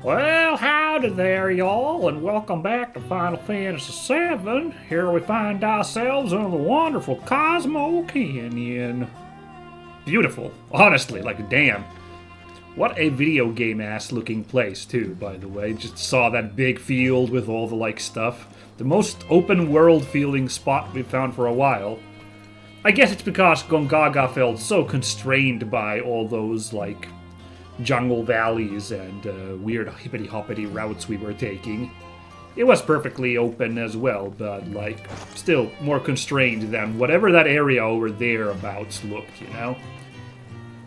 Well, howdy there, y'all, and welcome back to Final Fantasy VII. Here we find ourselves on the wonderful Cosmo Canyon. Beautiful, honestly, like damn. What a video game ass looking place, too, by the way. Just saw that big field with all the like stuff. The most open world feeling spot we've found for a while. I guess it's because Gongaga felt so constrained by all those, like, jungle valleys and weird hippity-hoppity routes we were taking. It was perfectly open as well, but, like, still more constrained than whatever that area over thereabouts looked, you know?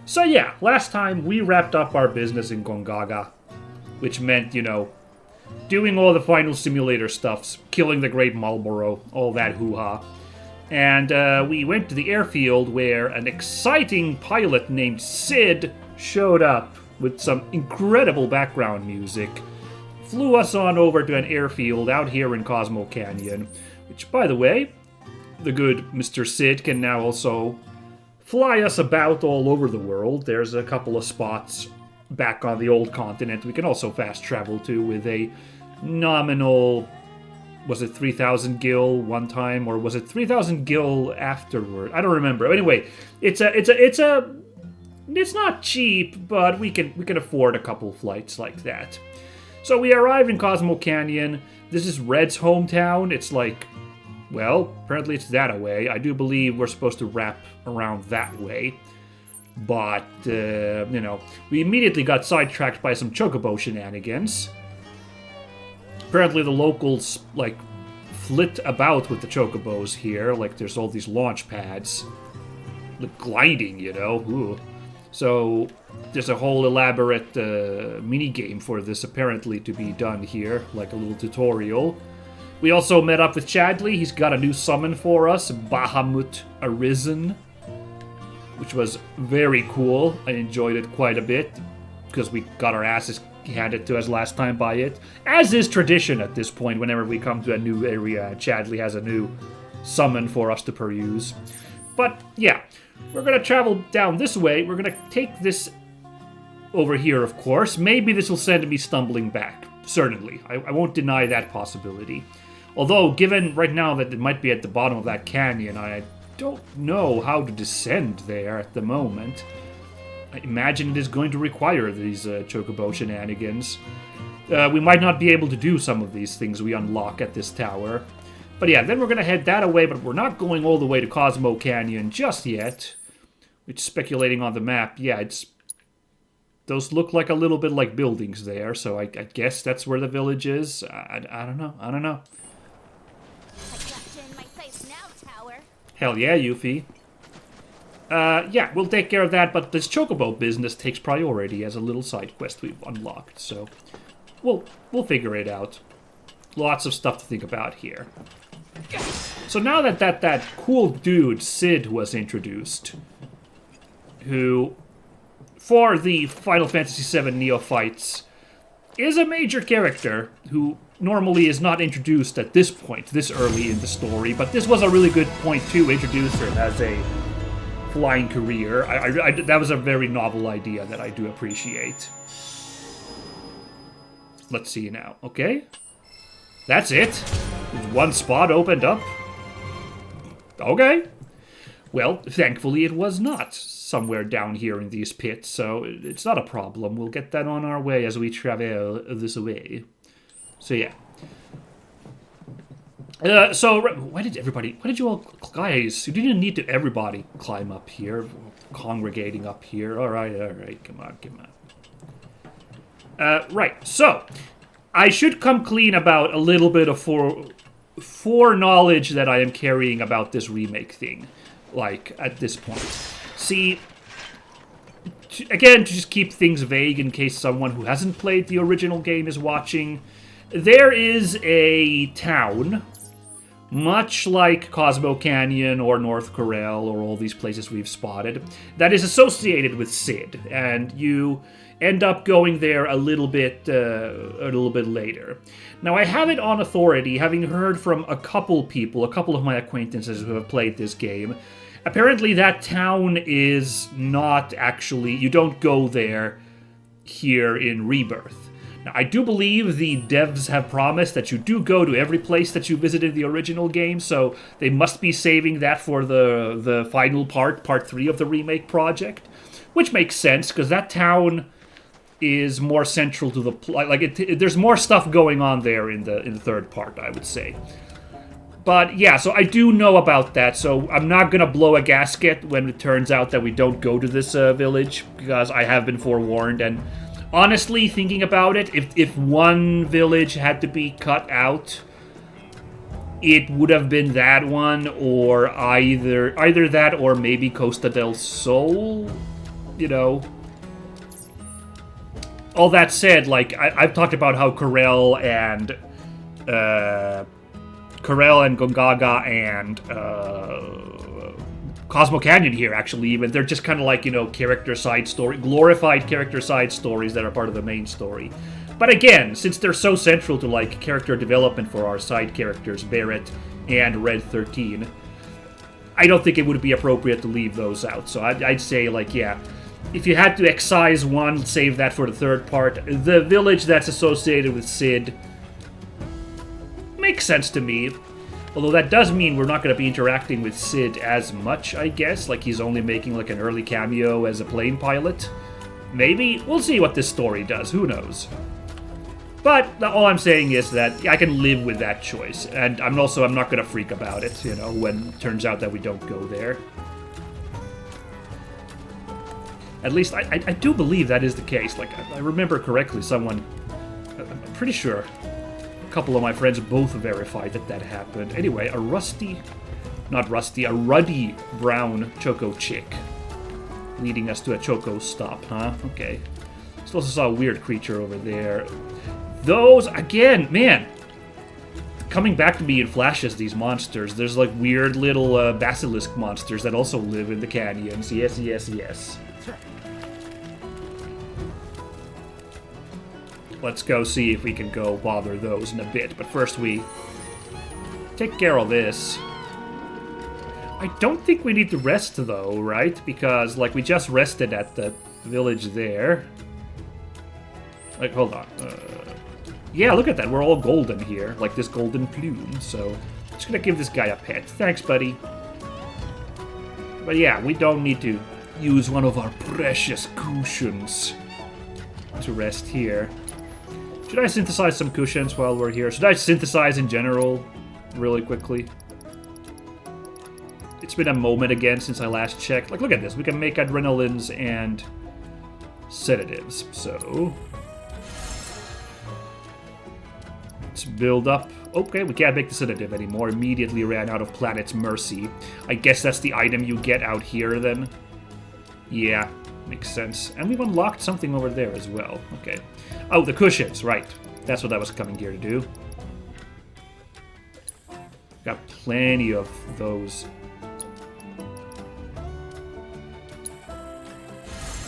So yeah, last time we wrapped up our business in Gongaga, which meant, you know, doing all the final simulator stuffs, killing the Great Marlboro, all that hoo-ha. And we went to the airfield where an exciting pilot named Sid showed up with some incredible background music, flew us on over to an airfield out here in Cosmo Canyon, which, by the way, the good Mr. Sid can now also fly us about all over the world. There's a couple of spots back on the old continent we can also fast travel to with a nominal, was it 3,000 gil one time, or was it 3,000 gil afterward? I don't remember. Anyway, it's not cheap, but we can afford a couple flights like that. So we arrived in Cosmo Canyon. This is Red's hometown. It's like, well, apparently it's that away. I do believe we're supposed to wrap around that way. But, you know, we immediately got sidetracked by some chocobo shenanigans. Apparently the locals, like, flit about with the chocobos here. Like, there's all these launch pads. Like, gliding, you know. Ooh. So there's a whole elaborate mini-game for this apparently to be done here, like a little tutorial. We also met up with Chadley. He's got a new summon for us, Bahamut Arisen, which was very cool. I enjoyed it quite a bit because we got our asses handed to us last time by it. As is tradition at this point, whenever we come to a new area, Chadley has a new summon for us to peruse. But yeah, we're going to travel down this way. We're going to take this over here, of course. Maybe this will send me stumbling back. Certainly. I won't deny that possibility. Although, given right now that it might be at the bottom of that canyon, I don't know how to descend there at the moment. I imagine it is going to require these chocobo shenanigans. We might not be able to do some of these things we unlock at this tower. But yeah, then we're going to head that away, but we're not going all the way to Cosmo Canyon just yet. Which, speculating on the map, yeah, those look like a little bit like buildings there, so I guess that's where the village is. I don't know. I don't know. Hell yeah, Yuffie. Yeah, we'll take care of that, but this chocobo business takes priority as a little side quest we've unlocked, so we'll figure it out. Lots of stuff to think about here. So now that cool dude Sid was introduced, who, for the Final Fantasy VII neophytes, is a major character who normally is not introduced at this point, this early in the story, but this was a really good point to introduce her as a flying career. That was a very novel idea that I do appreciate. Let's see now, okay? That's it. One spot opened up. Okay. Well, thankfully it was not somewhere down here in these pits, so it's not a problem. We'll get that on our way as we travel this way. So yeah. So why did you all guys? You didn't need to everybody climb up here, congregating up here. All right. Come on. Right. So I should come clean about a little bit of foreknowledge that I am carrying about this remake thing, like, at this point. See, again, to just keep things vague in case someone who hasn't played the original game is watching, there is a town, much like Cosmo Canyon or North Corel or all these places we've spotted, that is associated with Sid, and you end up going there a little bit later. Now, I have it on authority, having heard from a couple of my acquaintances who have played this game. Apparently, that town is not actually, you don't go there here in Rebirth. Now, I do believe the devs have promised that you do go to every place that you visited the original game, so they must be saving that for the final part 3 of the remake project, which makes sense, because that town is more central to the there's more stuff going on there in the third part, I would say. But yeah, so I do know about that, so I'm not gonna blow a gasket when it turns out that we don't go to this village, because I have been forewarned. And honestly, thinking about it, if one village had to be cut out, it would have been that one, or either that or maybe Costa del Sol, you know. All that said, like, I've talked about how Corel and Gongaga and Cosmo Canyon here, actually, even, they're just kind of like, you know, glorified character side stories that are part of the main story. But again, since they're so central to, like, character development for our side characters, Barrett and Red 13, I don't think it would be appropriate to leave those out. So I'd say, like, yeah, if you had to excise one, save that for the third part. The village that's associated with Sid makes sense to me. Although that does mean we're not going to be interacting with Sid as much, I guess. Like, he's only making, like, an early cameo as a plane pilot. Maybe? We'll see what this story does. Who knows? But all I'm saying is that I can live with that choice. And I'm not going to freak about it, you know, when it turns out that we don't go there. At least, I do believe that is the case. Like, I remember correctly, I'm pretty sure a couple of my friends both verified that happened. Anyway, a ruddy brown choco chick, leading us to a choco stop, huh? Okay. Still also saw a weird creature over there. Those, again, man, coming back to me in flashes, these monsters. There's, like, weird little basilisk monsters that also live in the canyons. Yes, yes, yes. Let's go see if we can go bother those in a bit. But first we take care of this. I don't think we need to rest, though, right? Because, like, we just rested at the village there. Like, hold on. Yeah, look at that. We're all golden here. Like this golden plume. So, I'm just gonna give this guy a pet. Thanks, buddy. But yeah, we don't need to use one of our precious cushions to rest here. Should I synthesize some cushions while we're here? Should I synthesize in general really quickly? It's been a moment again since I last checked. Like, look at this. We can make adrenalines and sedatives. So, let's build up. Okay, we can't make the sedative anymore. Immediately ran out of Planet's Mercy. I guess that's the item you get out here then. Yeah, makes sense. And we've unlocked something over there as well. Okay. Oh, the cushions, right. That's what I was coming here to do. Got plenty of those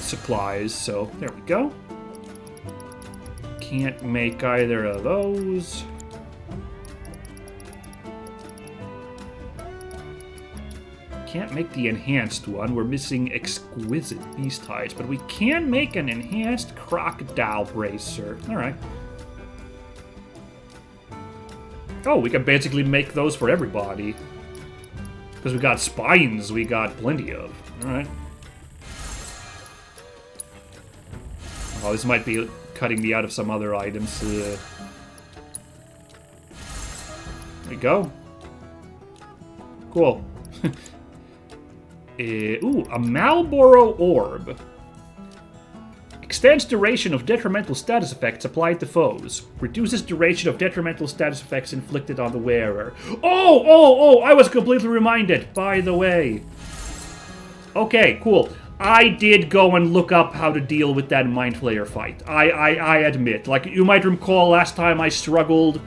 supplies, so there we go. Can't make either of those. Can't make the enhanced one. We're missing exquisite beast hides, but we can make an enhanced crocodile bracer. Alright. Oh, we can basically make those for everybody. Because we got spines, we got plenty of. Alright. Oh, this might be cutting me out of some other items. There we go. Cool. Ooh, a Malboro Orb. Extends duration of detrimental status effects applied to foes. Reduces duration of detrimental status effects inflicted on the wearer. Oh! I was completely reminded, by the way. Okay, cool. I did go and look up how to deal with that Mind Flayer fight. I admit. Like, you might recall last time I struggled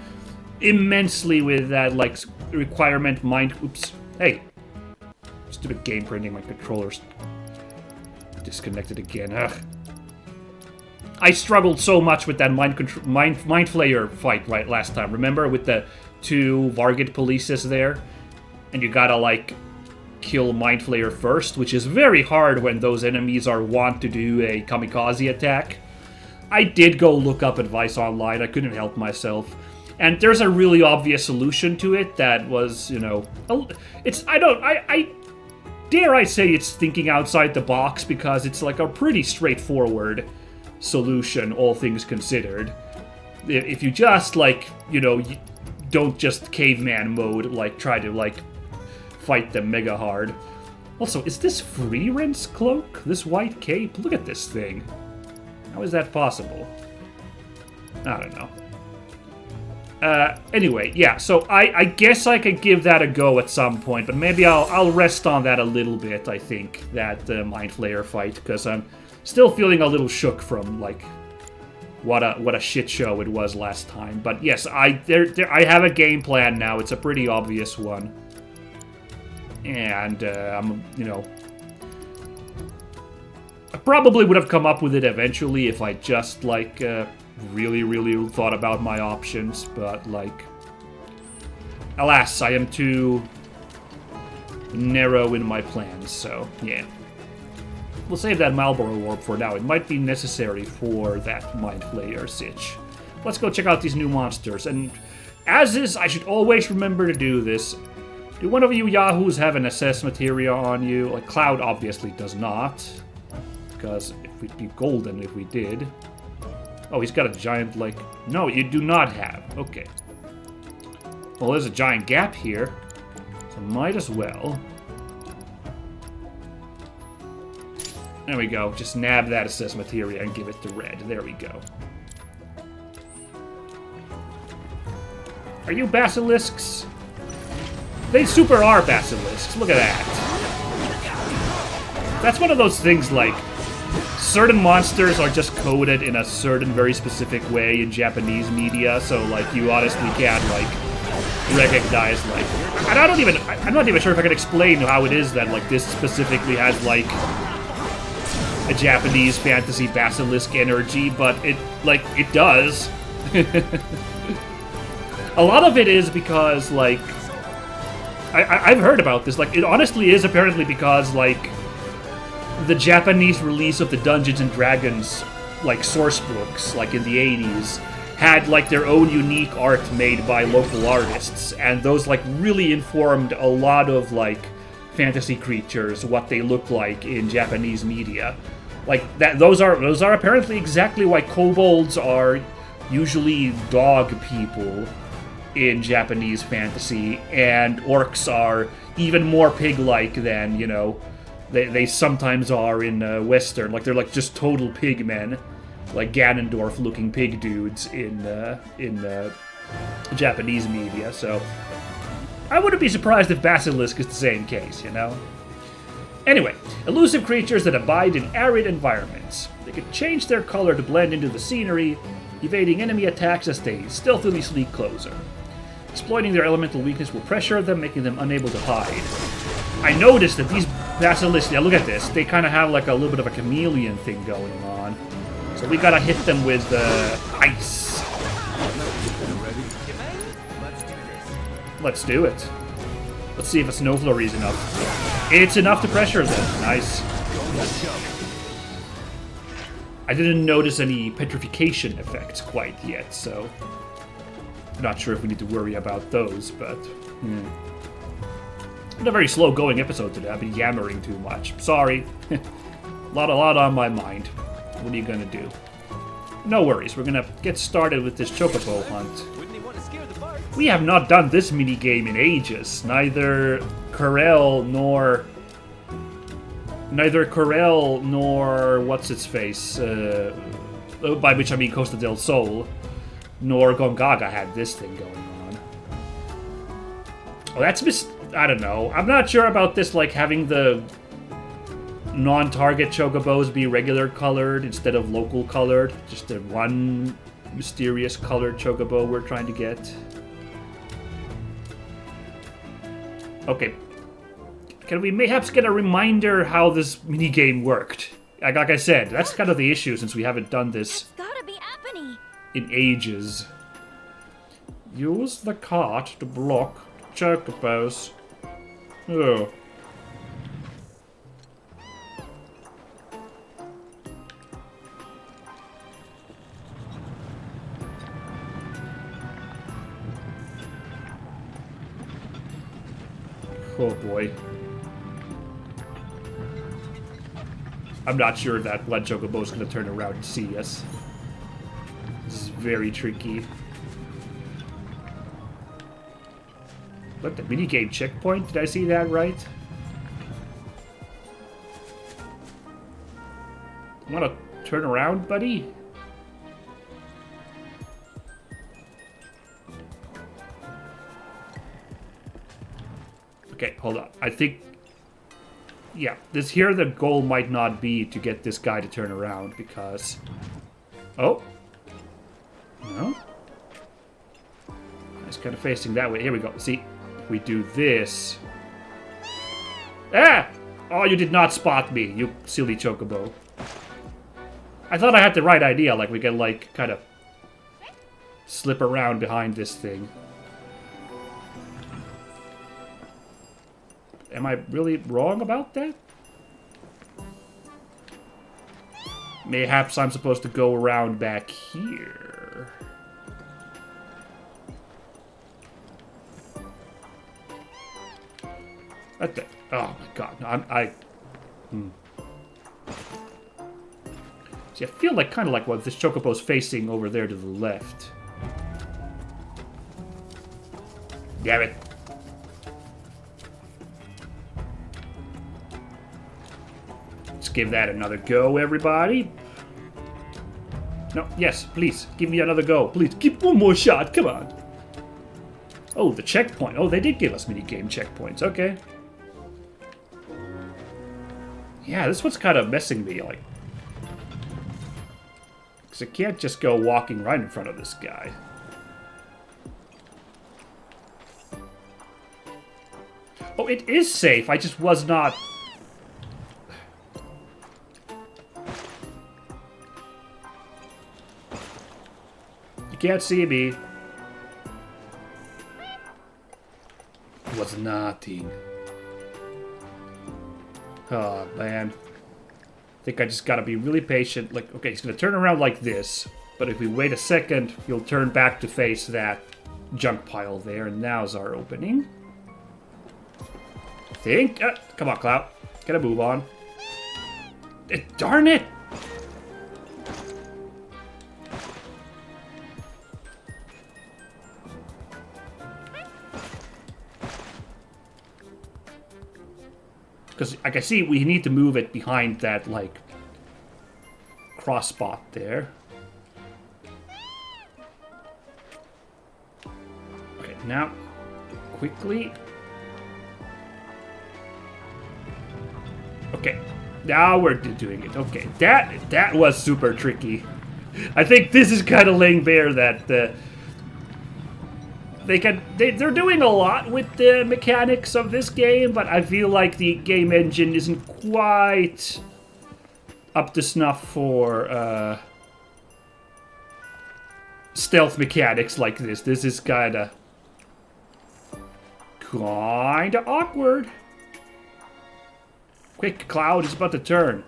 immensely with that, like, requirement mind... Oops. Hey. Stupid game printing, my controller's disconnected again. Ugh. I struggled so much with that Mind Flayer fight right last time. Remember, with the two Vargit polices there? And you gotta, like, kill Mind Flayer first, which is very hard when those enemies are wont to do a kamikaze attack. I did go look up advice online. I couldn't help myself. And there's a really obvious solution to it that was, you know, I dare I say it's thinking outside the box, because it's like a pretty straightforward solution, all things considered. If you just, like, you know, don't just caveman mode, like, try to, like, fight them mega hard. Also, is this Freeren's cloak? This white cape? Look at this thing. How is that possible? I don't know. Anyway, yeah, so I guess I could give that a go at some point, but maybe I'll rest on that a little bit, I think, that Mind Flayer fight, because I'm still feeling a little shook from, like, what a shit show it was last time. But yes, I have a game plan now. It's a pretty obvious one. And, you know, I probably would have come up with it eventually if I just, like, really thought about my options, but, like, alas, I am too narrow in my plans, so, yeah. We'll save that Marlboro Orb for now. It might be necessary for that Mind Flayer sitch. Let's go check out these new monsters, and as is, I should always remember to do this. Do one of you yahoos have an SS materia on you? Like, Cloud obviously does not, because if we'd be golden if we did. Oh, he's got a giant, like... No, you do not have. Okay. Well, there's a giant gap here, so might as well. There we go. Just nab that assess materia and give it to red. There we go. Are you basilisks? They super are basilisks. Look at that. That's one of those things, like, certain monsters are just coded in a certain very specific way in Japanese media, so, like, you honestly can't, like, recognize, like... And I'm not even sure if I can explain how it is that, like, this specifically has, like, a Japanese fantasy basilisk energy, but it does. A lot of it is because, like... I've heard about this, like, it honestly is apparently because, like, the Japanese release of the Dungeons and Dragons, like, source books, like, in the 80s, had, like, their own unique art made by local artists, and those, like, really informed a lot of, like, fantasy creatures, what they look like in Japanese media. Like, those are apparently exactly why kobolds are usually dog people in Japanese fantasy, and orcs are even more pig-like than, you know, they sometimes are in Western. Like, they're, like, just total pig men, like Ganondorf-looking pig dudes in Japanese media, so I wouldn't be surprised if Basilisk is the same case, you know? Anyway, elusive creatures that abide in arid environments. They can change their color to blend into the scenery, evading enemy attacks as they stealthily sneak closer. Exploiting their elemental weakness will pressure them, making them unable to hide. I noticed that these basilisks, yeah, look at this, they kind of have like a little bit of a chameleon thing going on. So we gotta hit them with ice. Let's do it. Let's see if a snow flurry is enough. It's enough to pressure them. Nice. I didn't notice any petrification effects quite yet, so I'm not sure if we need to worry about those, but It's a very slow-going episode today. I've been yammering too much. Sorry. a lot on my mind. What are you gonna do? No worries. We're gonna get started with this chocobo hunt. We have not done this minigame in ages. Neither Corel nor what's-its-face, by which I mean Costa del Sol, nor Gongaga had this thing going on. Oh, that's I don't know. I'm not sure about this, like, having the non-target chocobos be regular colored instead of local colored. Just the one mysterious colored chocobo we're trying to get. Okay. Can we perhaps get a reminder how this minigame worked? Like I said, that's kind of the issue since we haven't done this gotta be happening in ages. Use the cart to block chocobos. Oh. Oh boy. I'm not sure that one chocobo is going to turn around and see us. This is very tricky. What, the minigame checkpoint? Did I see that right? You want to turn around, buddy? Okay, hold on. I think... Yeah, this here the goal might not be to get this guy to turn around because... Oh. No? He's kind of facing that way. Here we go. See, if we do this... Ah! Oh, you did not spot me, you silly chocobo. I thought I had the right idea, like we can, like, kind of slip around behind this thing. Am I really wrong about that? Mayhaps I'm supposed to go around back here. What the? Oh my god. No, See, I feel like kind of like what this chocobo's facing over there to the left. Damn it. Let's give that another go, everybody. No, yes, please, give me another go. Please, give one more shot, come on. Oh, the checkpoint. Oh, they did give us minigame checkpoints, okay. Yeah, this one's kind of messing me, like. Because I can't just go walking right in front of this guy. Oh, it is safe, I just was not... Can't see me. It was nothing. Oh, man. I think I just gotta be really patient. Like, okay, he's gonna turn around like this. But if we wait a second, he'll turn back to face that junk pile there. And now's our opening. I think. Come on, Cloud. Get a move on. Darn it! Because I can see we need to move it behind that, like, cross spot there. Okay, now, quickly. Okay, now we're doing it. Okay, that was super tricky. I think this is kind of laying bare that they're doing a lot with the mechanics of this game, but I feel like the game engine isn't quite up to snuff for stealth mechanics like this. This is kinda awkward. Quick, Cloud is about to turn.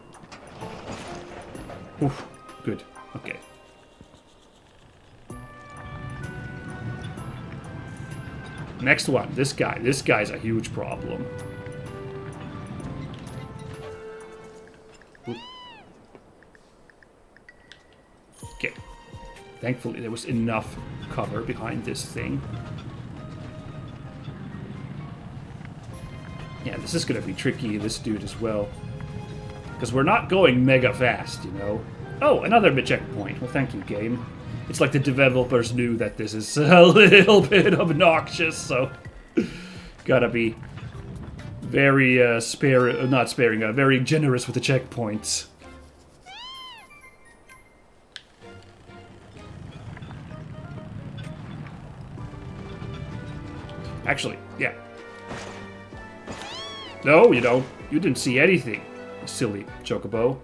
Oof, good. Okay. Next one, this guy. This guy's a huge problem. Oop. Okay. Thankfully, there was enough cover behind this thing. Yeah, this is going to be tricky, this dude as well. Because we're not going mega fast, you know. Oh, another checkpoint. Well, thank you, game. It's like the developers knew that this is a little bit obnoxious, so gotta be very very generous with the checkpoints. Actually, yeah. No, you don't. You didn't see anything, silly chocobo.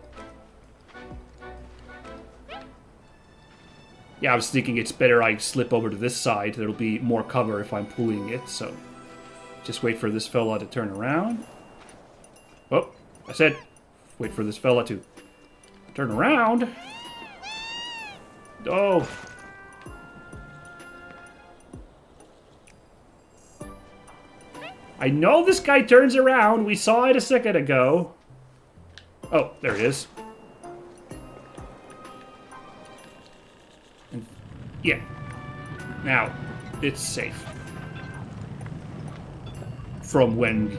Yeah, I was thinking it's better I slip over to this side. There'll be more cover if I'm pulling it, so... Just wait for this fella to turn around. Oh, I said, wait for this fella to turn around. Oh. I know this guy turns around. We saw it a second ago. Oh, there it is. And, yeah. Now, it's safe. From when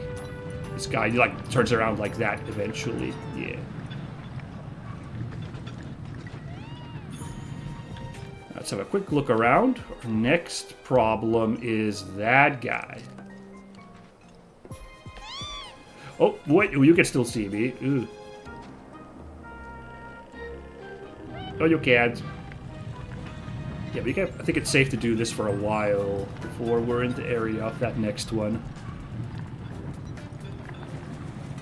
this guy, like, turns around like that eventually. Yeah. Let's have a quick look around. Our next problem is that guy. Oh, wait, you can still see me. Ooh. No, you can't. Yeah, I think it's safe to do this for a while before we're in the area of that next one.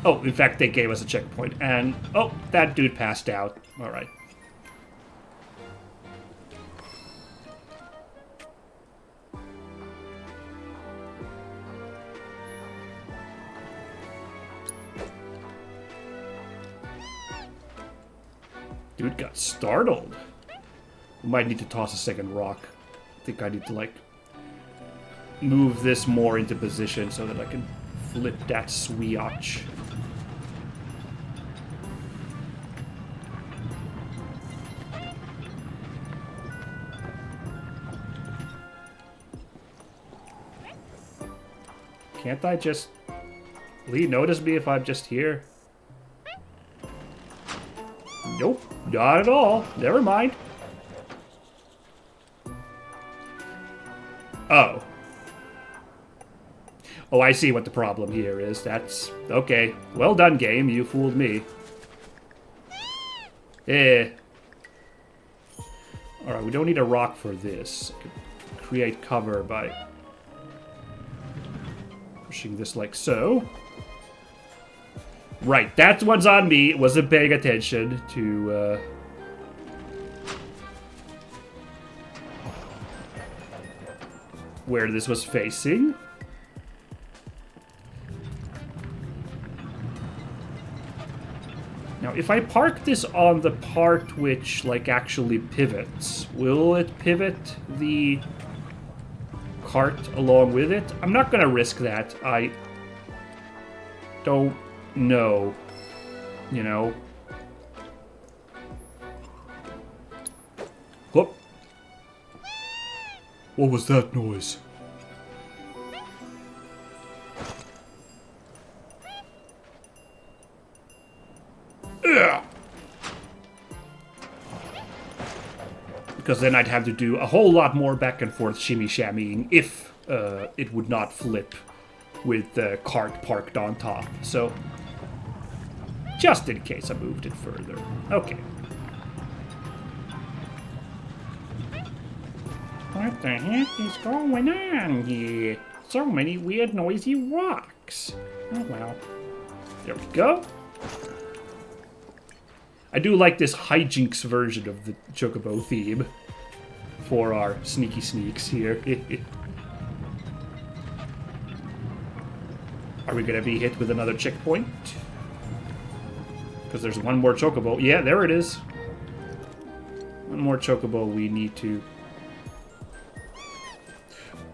Oh, in fact, they gave us a checkpoint. And, oh, that dude passed out. All right. Dude got startled. We might need to toss a second rock. I think I need to, like, move this more into position so that I can flip that switch. Can't I just... Will he notice me if I'm just here? Nope, not at all. Never mind. Oh. Oh, I see what the problem here is. That's... Okay. Well done, game. You fooled me. Eh. Alright, we don't need a rock for this. I could create cover by pushing this like so. Right, that's what's on me. Wasn't paying attention to, where this was facing. Now, if I park this on the part which, like, actually pivots, will it pivot the cart along with it? I'm not gonna risk that. I don't know. You know? Whoop. What was that noise? Ugh. Because then I'd have to do a whole lot more back and forth shimmy-shammying if it would not flip with the cart parked on top. So, just in case I moved it further. Okay. What the heck is going on here? So many weird noisy rocks. Oh well. There we go. I do like this hijinks version of the Chocobo theme for our sneaky sneaks here. Are we gonna be hit with another checkpoint? Because there's one more Chocobo. Yeah, there it is. One more Chocobo we need to...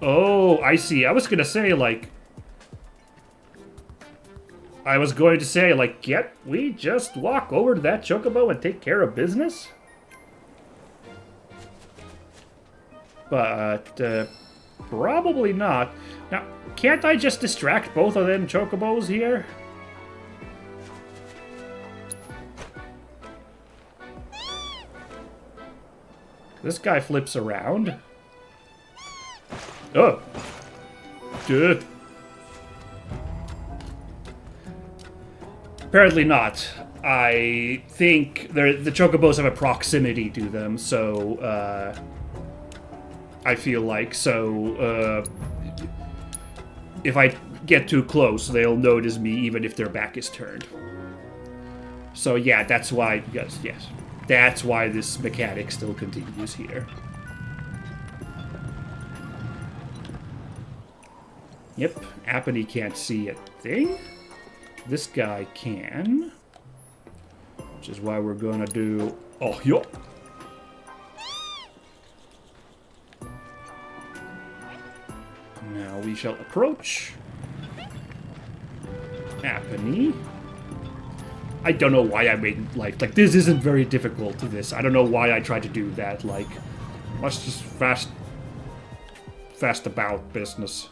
Oh, I see. I was gonna say, like... Can't we just walk over to that Chocobo and take care of business? But, probably not. Now, can't I just distract both of them Chocobos here? This guy flips around. Oh. Good. Apparently not. I think the Chocobos have a proximity to them, so, I feel like, so, if I get too close, they'll notice me even if their back is turned. So yeah, that's why, yes. That's why this mechanic still continues here. Yep, Appany can't see a thing. This guy can. Which is why we're gonna do... Oh, yo! Now we shall approach. Apony. I don't know why I made, like, this isn't very difficult to this. I don't know why I tried to do that, like, let's just fast about business.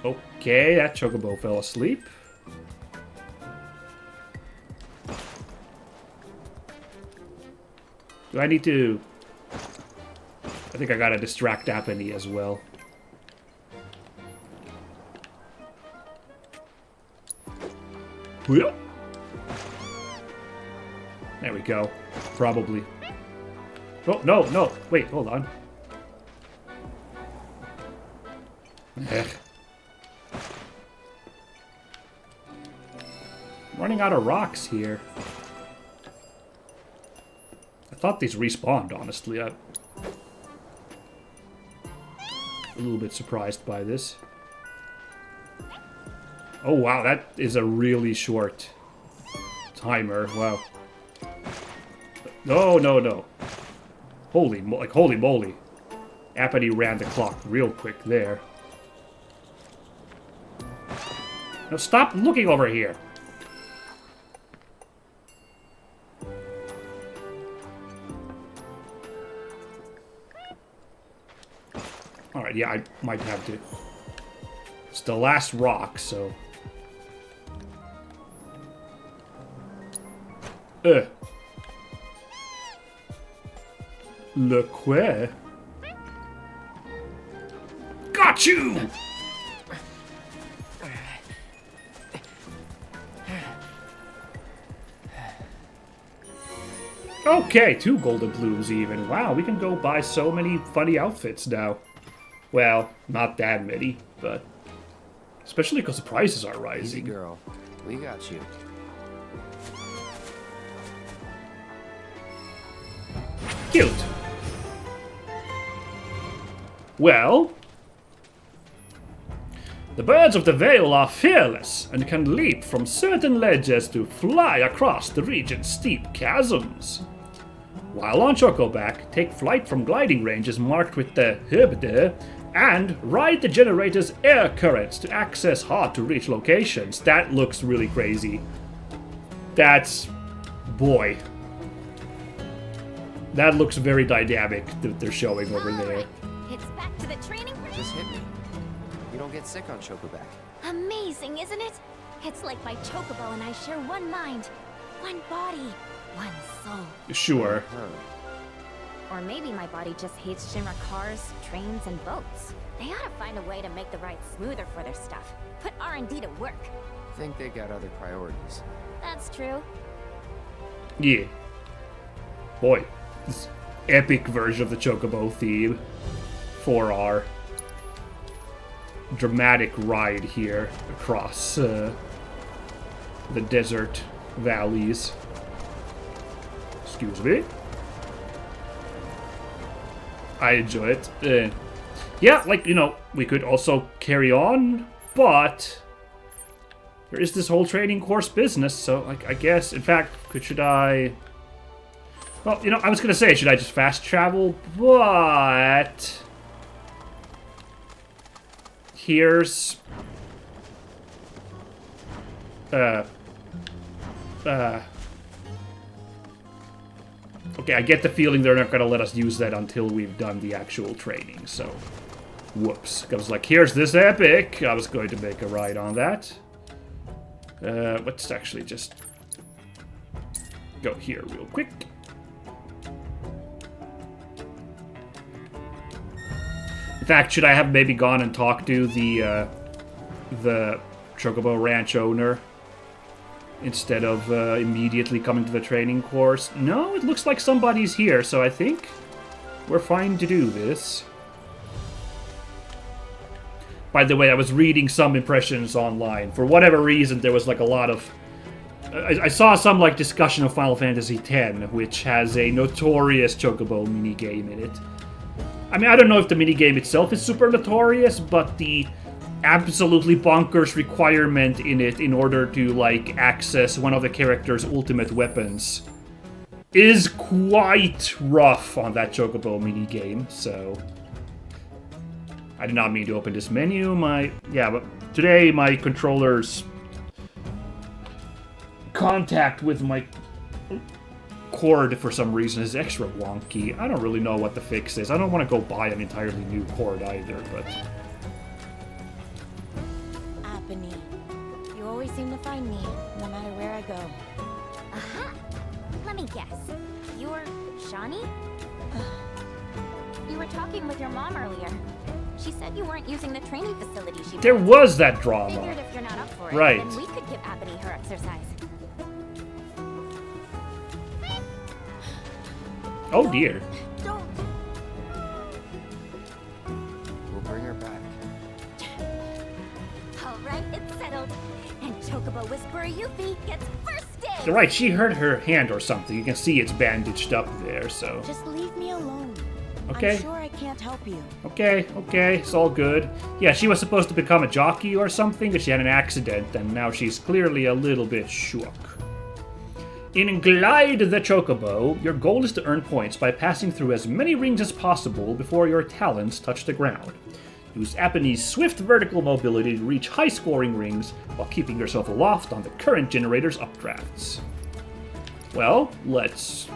Okay, that Chocobo fell asleep. Do I need to... I think I gotta distract Apony as well. There we go. Probably. Oh, no. Wait, hold on. Running out of rocks here. I thought these respawned, honestly. I'm a little bit surprised by this. Oh, wow, that is a really short timer. Wow. No. Holy moly. Apony ran the clock real quick there. Now stop looking over here. Alright, yeah, I might have to. It's the last rock, so... Le quoi? Got you! Okay, 2 golden blooms even. Wow, we can go buy so many funny outfits now. Well, not that many, but... Especially because the prices are rising. Easy girl, we got you. Cute. Well... The birds of the Vale are fearless and can leap from certain ledges to fly across the region's steep chasms. While on Chocoback, take flight from gliding ranges marked with the Rebirth and ride the generator's air currents to access hard-to-reach locations. That looks really crazy. That's... boy. That looks very dynamic that they're showing over there. It's back to the training ground. Just hit me. You don't get sick on Chocoback. Amazing, isn't it? It's like my Chocobo and I share one mind, one body, one soul. Sure. Or maybe my body just hates Shinra cars, trains, and boats. They ought to find a way to make the ride smoother for their stuff. Put R&D to work. Think they got other priorities. That's true. Yeah. Boy, this epic version of the Chocobo theme for our dramatic ride here across the desert valleys. Excuse me. I enjoy it. Yeah, like, you know, we could also carry on, but there is this whole training course business, so, like, I guess, in fact, should I... Well, you know, I was gonna say, should I just fast travel, but... Here's... Okay, I get the feeling they're not gonna let us use that until we've done the actual training, so... Whoops. I was like, here's this epic! I was going to make a ride on that. Let's actually just... go here real quick. In fact, should I have maybe gone and talked to the Chocobo Ranch owner instead of immediately coming to the training course? No, it looks like somebody's here, so I think we're fine to do this. By the way, I was reading some impressions online. For whatever reason, there was like a lot of... I saw some like discussion of Final Fantasy X, which has a notorious Chocobo minigame in it. I mean, I don't know if the minigame itself is super notorious, but the absolutely bonkers requirement in it in order to, like, access one of the character's ultimate weapons is quite rough on that Chocobo mini game, so I did not mean to open this menu. But today my controller's contact with my cord for some reason is extra wonky. I don't really know what the fix is. I don't want to go buy an entirely new cord either, but Apony. You always seem to find me, no matter where I go. Aha! Let me guess. You're Shawnee? You were talking with your mom earlier. She said you weren't using the training facility she there built. was that drama. Figured if you're not up for it, Right. then we could give Apony her exercise. Oh dear. Don't. We'll bring her back. All right, it's settled. And Chocobo Whisperer Yuffie gets first dibs. You're right, she hurt her hand or something. You can see it's bandaged up there, so. Just leave me alone. Okay. I'm sure I can't help you. Okay, it's all good. Yeah, she was supposed to become a jockey or something, but she had an accident, and now she's clearly a little bit shook. In Glide the Chocobo, your goal is to earn points by passing through as many rings as possible before your talons touch the ground. Use Apony's swift vertical mobility to reach high-scoring rings while keeping yourself aloft on the current generator's updrafts. Well, let's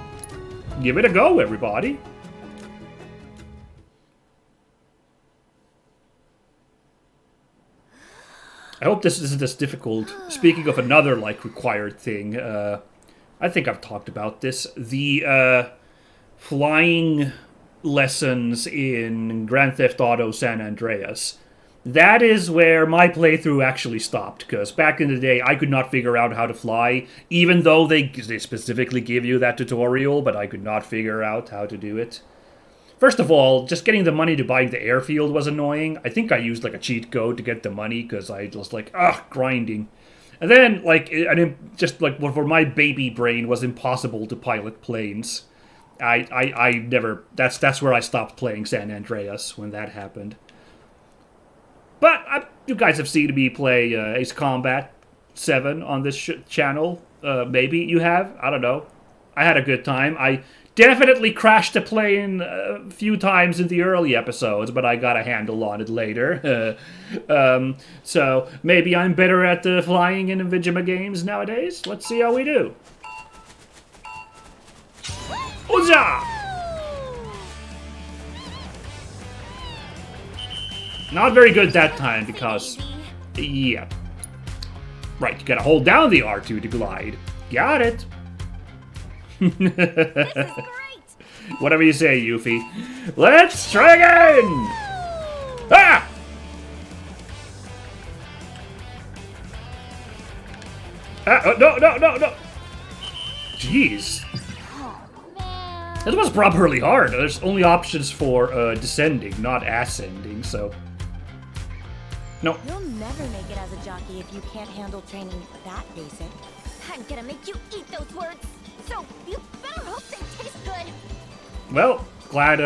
give it a go, everybody. I hope this isn't as difficult. Speaking of another, required thing, I think I've talked about this. The flying lessons in Grand Theft Auto San Andreas. That is where my playthrough actually stopped, because back in the day, I could not figure out how to fly, even though they specifically give you that tutorial, but I could not figure out how to do it. First of all, just getting the money to buy the airfield was annoying. I think I used a cheat code to get the money, because I was grinding. And then, for my baby brain was impossible to pilot planes. I never, that's where I stopped playing San Andreas when that happened. But you guys have seen me play Ace Combat 7 on this channel. Maybe you have, I don't know. I had a good time. I definitely crashed the plane a few times in the early episodes, but I got a handle on it later. So maybe I'm better at flying in Invigima games nowadays. Let's see how we do. Huzzah! Not very good that time because, yeah. Right, you gotta hold down the R2 to glide. Got it. This is great. Whatever you say, Yuffie. Let's try again! Ah! No. Jeez. Oh, man. That was properly hard. There's only options for descending, not ascending, so. No. You'll never make it as a jockey if you can't handle training that basic. I'm gonna make you eat those words. So you better hope they taste good. Well, glad,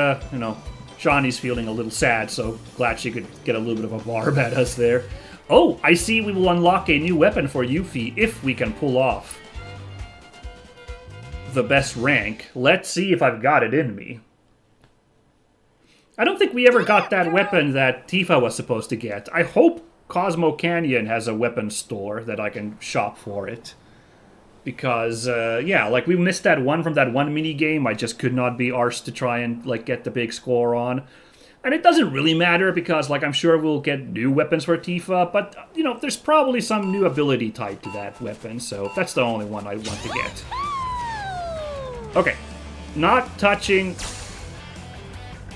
Shawnee's feeling a little sad, so glad she could get a little bit of a barb at us there. Oh, I see we will unlock a new weapon for Yuffie if we can pull off the best rank. Let's see if I've got it in me. I don't think we ever got that weapon that Tifa was supposed to get. I hope Cosmo Canyon has a weapon store that I can shop for it. Because, we missed that one from that one mini-game. I just could not be arsed to try and, get the big score on. And it doesn't really matter because, I'm sure we'll get new weapons for Tifa. But, there's probably some new ability tied to that weapon. So that's the only one I want to get. Okay. Not touching.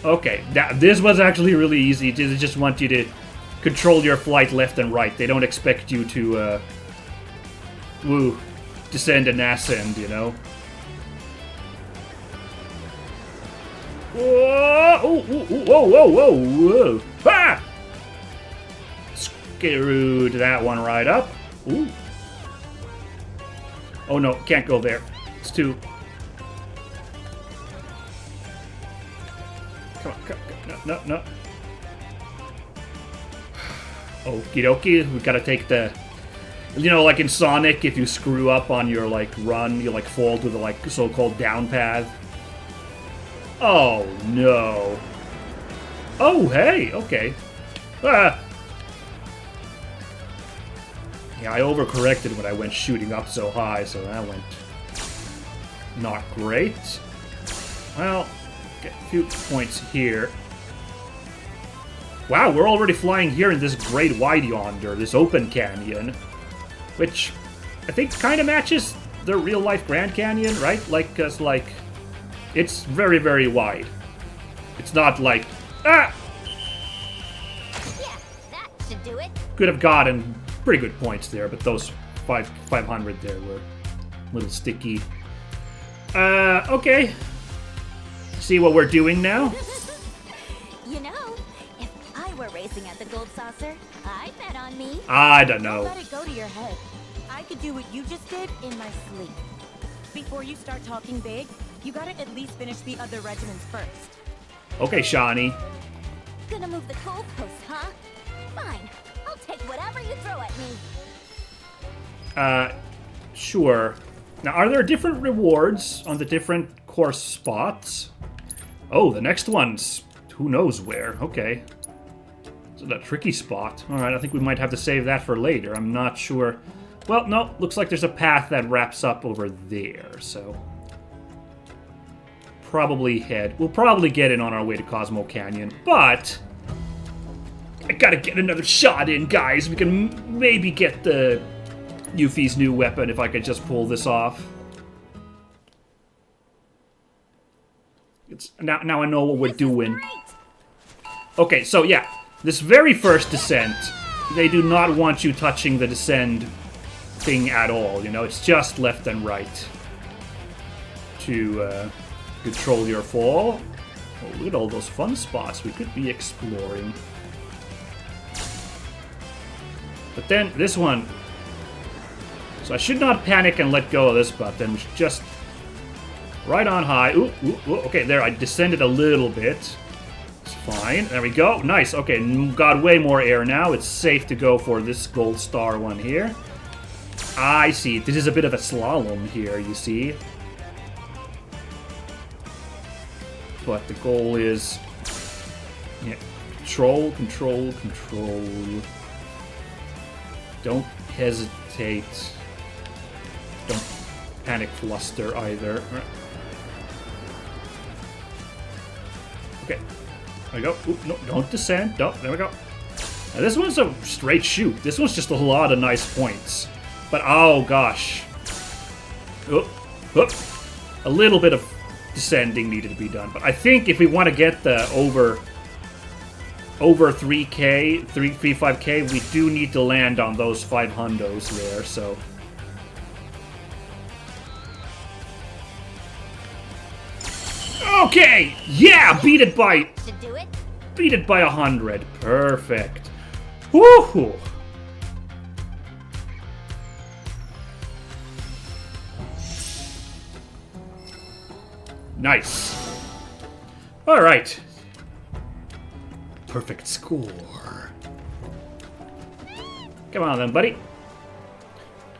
Okay. This was actually really easy. They just want you to control your flight left and right. They don't expect you to, descend and ascend, Whoa! Ah! Screwed that one right up. Ooh. Oh no, can't go there. It's too. Come on, no. Okie dokie, we gotta take the You know, like in Sonic, if you screw up on your, like, run, you, like, fall to the, like, so-called down path. Oh, no. Oh, hey, okay. Ah. Yeah, I overcorrected when I went shooting up so high, so that went not great. Well, get a few points here. Wow, we're already flying here in this great wide yonder, this open canyon. Which I think kind of matches the real-life Grand Canyon, right? Like, cause like, it's very, very wide. It's not like, ah! Yeah, that should do it. Could have gotten pretty good points there, but those 500 there were a little sticky. Okay. See what we're doing now? You know, if I were racing at the Gold Saucer, I'd bet on me. I don't Don't know. let it go to your head. I could do what you just did in my sleep. Before you start talking big, you gotta at least finish the other regiments first. Okay, Shawnee. Gonna move the goalposts, huh? Fine. I'll take whatever you throw at me. Sure. Now, are there different rewards on the different course spots? Oh, the next one's who knows where. Okay. So that tricky spot. Alright, I think we might have to save that for later. I'm not sure. Well, no, looks like there's a path that wraps up over there, so... We'll probably get in on our way to Cosmo Canyon, but... I gotta get another shot in, guys. We can maybe get the Yuffie's new weapon if I could just pull this off. Now I know what we're doing. Okay, so yeah, this very first descent, they do not want you touching the descend thing at all, you know, it's just left and right to control your fall. Oh, look at all those fun spots we could be exploring. But then, this one... So I should not panic and let go of this button. We should just... Right on high. Ooh, ooh, ooh. Okay, there, I descended a little bit. It's fine. There we go. Nice. Okay, got way more air now. It's safe to go for this gold star one here. I see. This is a bit of a slalom here, you see. But the goal is... Yeah, control, control, control. Don't hesitate. Don't panic fluster either. Okay. There we go. Oop, no, don't descend. Don't. There we go. Now this one's a straight shoot. This one's just a lot of nice points. But oh gosh. Oop, oop. A little bit of descending needed to be done. But I think if we want to get the over 3K, 5K, we do need to land on those 5 hundos there, so... Okay! Yeah! Beat it by 100. Perfect. Woohoo! Nice. Alright. Perfect score. Come on then, buddy.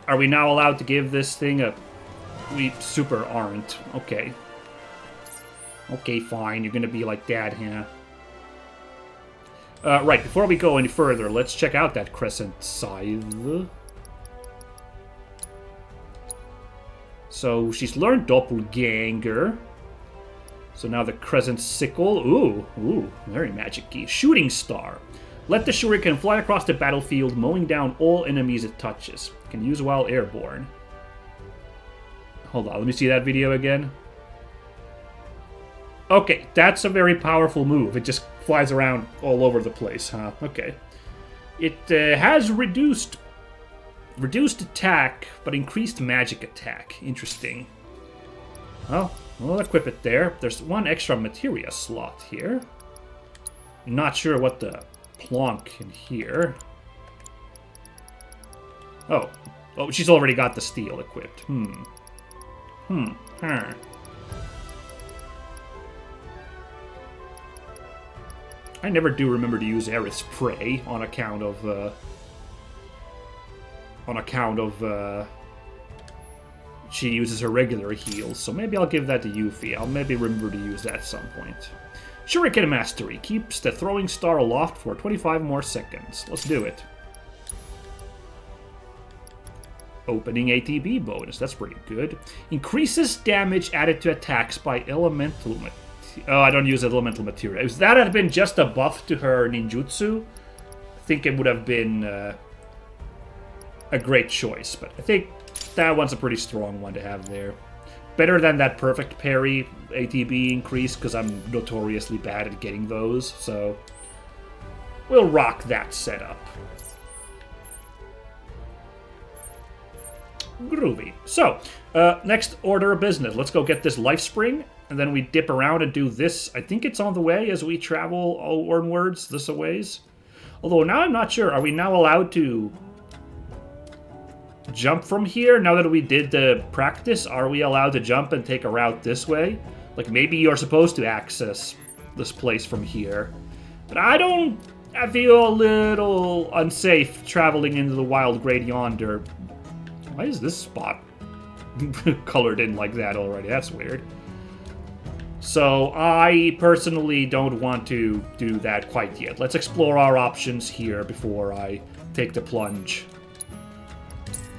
Are we now allowed to give this thing a... We super aren't. Okay. Okay, fine. You're gonna be like that, huh? Right, before we go any further, let's check out that crescent scythe. So, she's learned Doppelganger. So now the Crescent Sickle. Ooh, very magic-y. Shooting Star. Let the shuriken fly across the battlefield, mowing down all enemies it touches. Can use while airborne. Hold on, let me see that video again. Okay, that's a very powerful move. It just flies around all over the place, huh? Okay. It has reduced attack, but increased magic attack. Interesting. Well, we'll equip it there. There's one extra materia slot here. Not sure what the plonk in here. Oh, she's already got the steel equipped. I never do remember to use Aerith's Prey on account of on account of she uses her regular heals. So maybe I'll give that to Yuffie. I'll maybe remember to use that at some point. Shuriken Mastery keeps the throwing star aloft for 25 more seconds. Let's do it. Opening ATB bonus. That's pretty good. Increases damage added to attacks by elemental. Oh, I don't use elemental material. If that had been just a buff to her ninjutsu, I think it would have been a great choice. But I think that one's a pretty strong one to have there. Better than that perfect parry ATB increase, because I'm notoriously bad at getting those. So we'll rock that setup. Groovy. So, next order of business. Let's go get this life spring, and then we dip around and do this. I think it's on the way as we travel onwards this a ways. Although now I'm not sure. Are we now allowed to jump from here? Now that we did the practice, are we allowed to jump and take a route this way? Like, maybe you're supposed to access this place from here. But I feel a little unsafe traveling into the wild great yonder. Why is this spot colored in like that already? That's weird. So I personally don't want to do that quite yet. Let's explore our options here before I take the plunge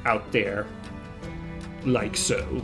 out there. Like so.